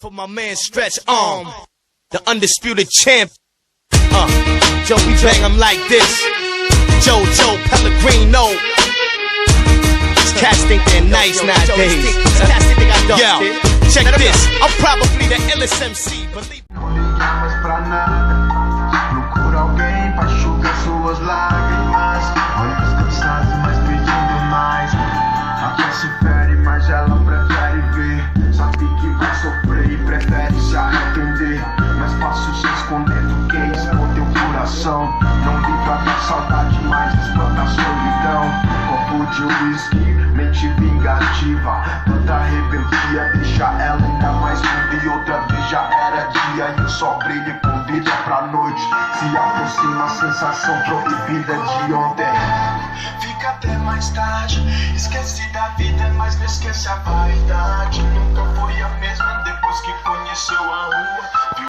For my man Stretch Arm, the undisputed champ. Joe, we bang him like this. Joe Pellegrino. These cats think they're nice nowadays. Yo, check this. I'm probably the illest MC. Believe pra nada. Procura alguém pra enxugar suas lágrimas. Olhos cansados, mas pedindo mais. Até se fere, mas ela prefere ver. Sabe que vai sofrer e prefere se arrepender. Mais fácil se esconder do que expor teu coração. Não livra da saudade, mas espanta a solidão. Copo de whisky, mente vingativa. Tanta rebeldia deixa ela ainda mais linda. E outra vez já era dia e o sol brilha e convida pra noite. Se aproxima a sensação proibida de ontem. Fica até mais tarde. Esquece da vida, mas não esquece a vaidade. Nunca foi a mesma.